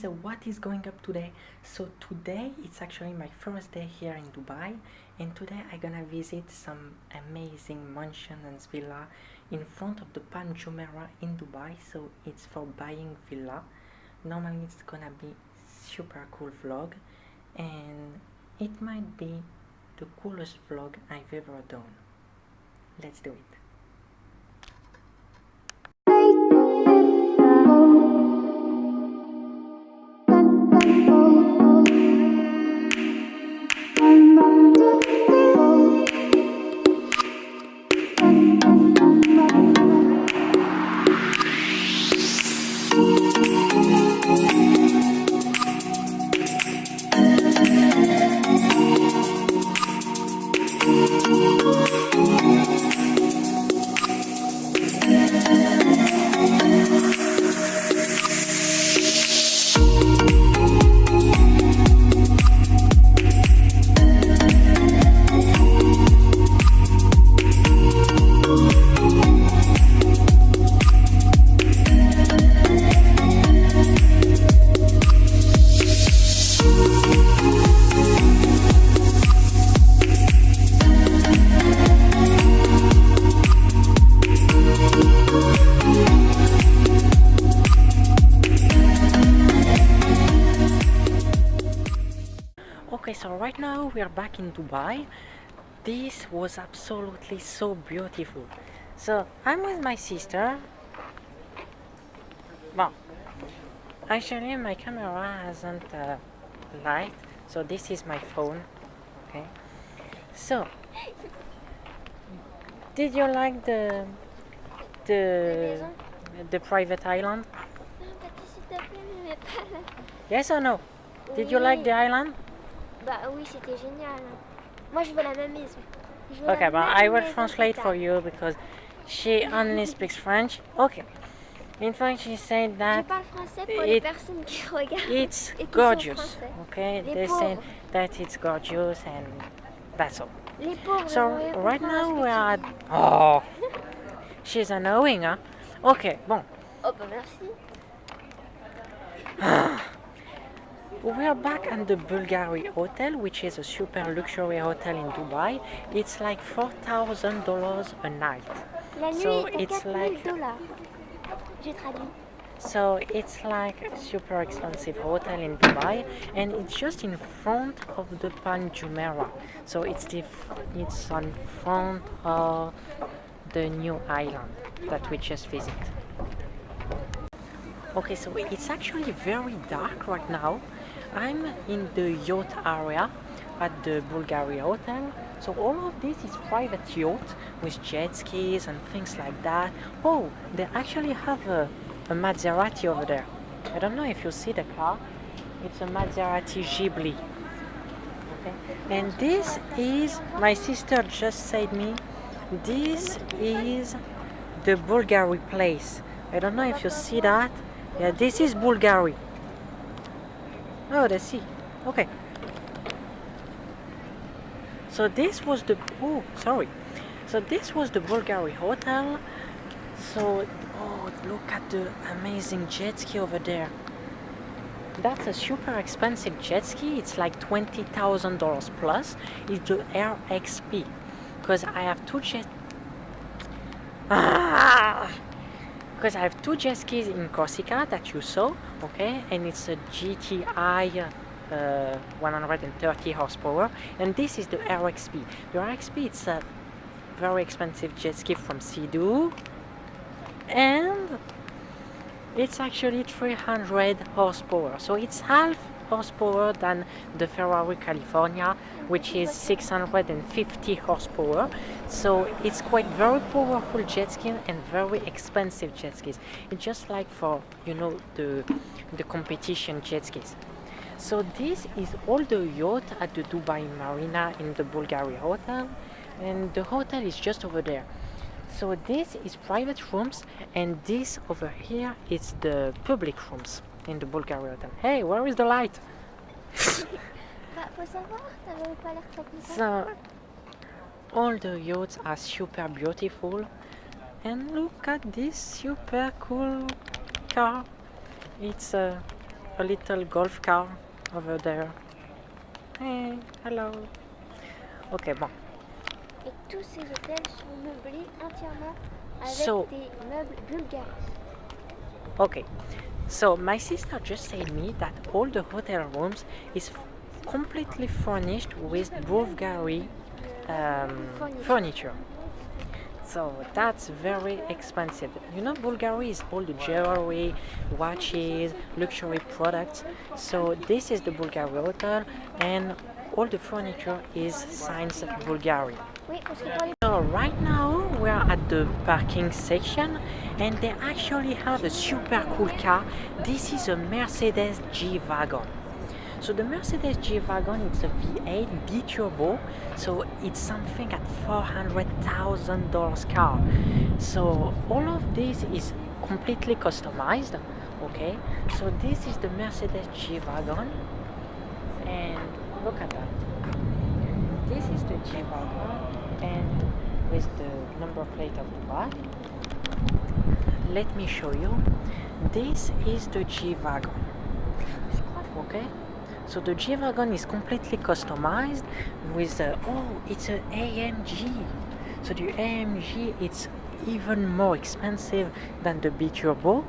guys, what is going up today? So today it's actually my first day here in Dubai, and today I'm gonna visit some amazing mansion and villa in front of the Palm Jumeirah in Dubai. So it's for buying villa. Normally it's gonna be super cool vlog, and it might be the coolest vlog I've ever done. Let's do it. Okay, so right now we are back in Dubai. This was absolutely so beautiful. So I'm with my sister. Well, actually my camera hasn't light, so this is my phone. Okay. So, did you like the the private island? Yes or no? Did you like the island? Bah oui, c'était génial. Moi, je veux la même maison. Okay, but I will translate for you because she only speaks French. Okay. In fact, she said that Je parle français pour les personnes qui regardent. it's et qui gorgeous. sont français. Okay, Les they pauvres. said that it's gorgeous and that's all. Les pauvres, So ils vont right comprendre now ce we que are. tu dis. Oh, she's annoying, huh? Okay, bon. Oh bah merci. We are back at the Bulgari Hotel, which is a super luxury hotel in Dubai. It's like $4,000 a night. La nuit So est à it's 4 000 like $. J'ai traduit. So it's like a super expensive hotel in Dubai, and it's just in front of the Palm Jumeirah. So it's on front of the new island that we just visit. Okay, so it's actually very dark right now. I'm in the yacht area at the Bulgari Hotel. So all of this is private yacht with jet skis and things like that. Oh, they actually have a Maserati over there. I don't know if you see the car. It's a Maserati Ghibli. Okay. And this is, my sister just said me, this is the Bulgari place. I don't know if you see that. Yeah, this is Bulgari. Oh, let's see. Okay. So this was the, oh, sorry. So this was the Bulgari hotel. So, oh, look at the amazing jet ski over there. That's a super expensive jet ski. It's like $20,000 plus. It's the Air XP. Because I have two jet... Because I have two jet skis in Corsica that you saw, okay, and it's a GTI 130 horsepower, and this is the RXP. The RXP, it's a very expensive jet ski from Sea-Doo, and it's actually 300 horsepower, so it's half horsepower than the Ferrari California, which is 650 horsepower. So it's quite very powerful jet ski and very expensive jet skis. It's just like for, you know, the competition jet skis. So this is all the yacht at the Dubai Marina in the Bulgari Hotel, and the hotel is just over there. So this is private rooms, and this over here is the public rooms in the Bulgari Hotel. Hey, where is the light? Bah, faut savoir, t'avais pas l'air très content. So all the yachts are super beautiful, and look at this super cool car. It's a a little golf car over there. Hey, hello. Ok, bon. Et tous ces hôtels sont meublés entièrement avec So- des meubles bulgares. Okay, so my sister just said me that all the hotel rooms is completely furnished with Bulgari furniture. So that's very expensive. You know, Bulgari is all the jewelry, watches, luxury products. So this is the Bulgari hotel, and all the furniture is signed Bulgari. Oui, parce que pour les... So right now we are at the parking section, and they actually have a super cool car. This is a Mercedes G-Wagon. So the Mercedes G-Wagon, it's a V8 B-turbo, so it's something at $400,000 car. So all of this is completely customized, okay? So this is the Mercedes G-Wagon, and look at that. This is the G-Wagon, and with the number plate of the back. Let me show you. This is the G-Wagon, okay? So the G-Wagon is completely customized with it's an AMG. So the AMG, it's even more expensive than the B-Turbo,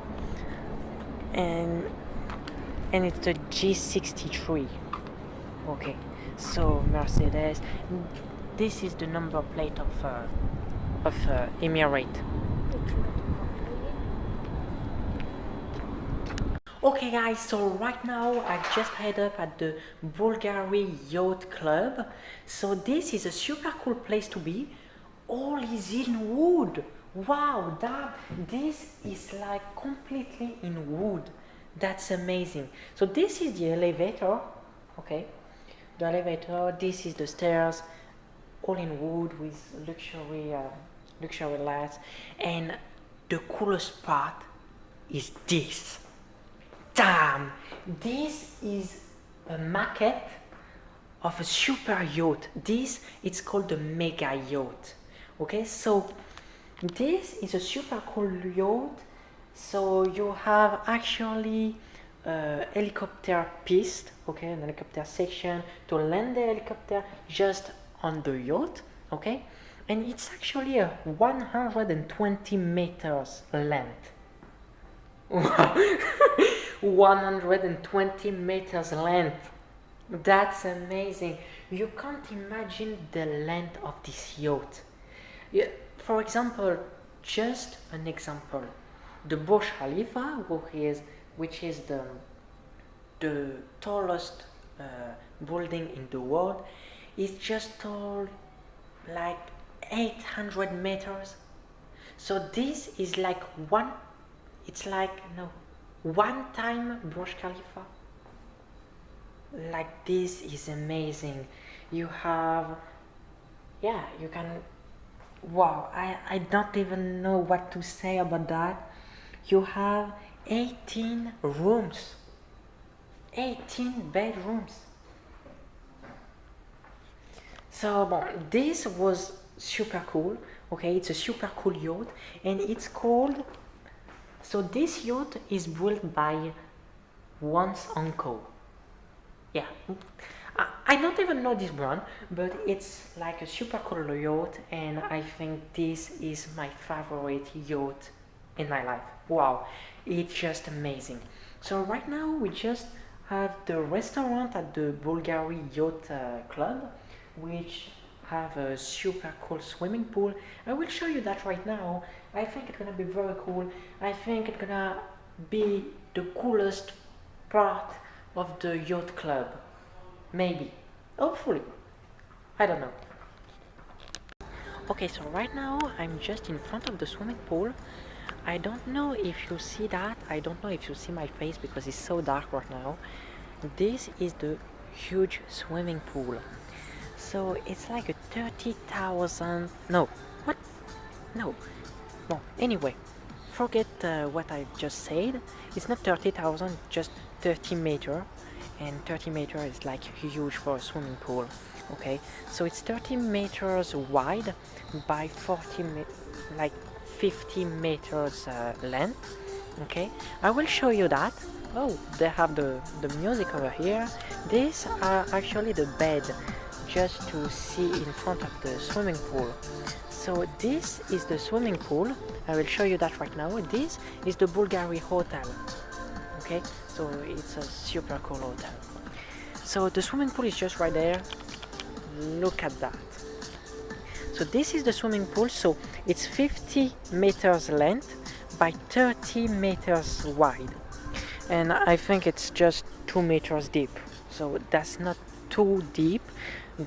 and it's the G63. Okay, so Mercedes. This is the number plate of Emirate. Okay guys, so right now I just head up at the Bulgari Yacht Club. So this is a super cool place to be. All is in wood. Wow, this is like completely in wood. That's amazing. So this is the elevator. Okay, the elevator. This is the stairs, all in wood with luxury lights. And the coolest part is this. Damn! This is a maquette of a super yacht. It's called the Mega Yacht. Okay, so this is a super cool yacht. So you have actually a helicopter piste, okay, an helicopter section to land the helicopter just on the yacht, okay, and it's actually a 120 meters length. 120 meters length. That's amazing. You can't imagine the length of this yacht. Yeah, for example, just an example, the Burj Khalifa, which is the tallest building in the world, is just tall like 800 meters. So this is like one time Burj Khalifa. Like, this is amazing. You have, yeah, you can, wow, I don't even know what to say about that. You have 18 rooms, 18 bedrooms. So this was super cool. Okay, it's a super cool yacht, and it's called, so this yacht is built by one's uncle. Yeah, I don't even know this brand, but it's like a super cool yacht, and I think this is my favorite yacht in my life. Wow, it's just amazing. So right now we just have the restaurant at the Bulgari Yacht Club, which have a super cool swimming pool. I will show you that right now. I think it's gonna be very cool. I think it's gonna be the coolest part of the yacht club. Maybe. Hopefully. I don't know. Okay, so right now I'm just in front of the swimming pool. I don't know if you see that. I don't know if you see my face because it's so dark right now. This is the huge swimming pool. So it's like a 30,000. No, what? No. Well, anyway, forget what I just said. It's not 30,000, just 30 meter, and 30 meter is like huge for a swimming pool. Okay, so it's 30 meters wide by 50 meters length. Okay, I will show you that. Oh, they have the music over here. These are actually the bed just to see in front of the swimming pool. So this is the swimming pool. I will show you that right now. This is the Bulgari hotel. Okay, so it's a super cool hotel. So the swimming pool is just right there. Look at that. So this is the swimming pool. So it's 50 meters length by 30 meters wide. And I think it's just 2 meters deep, so that's not too deep,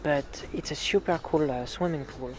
but it's a super cool swimming pool.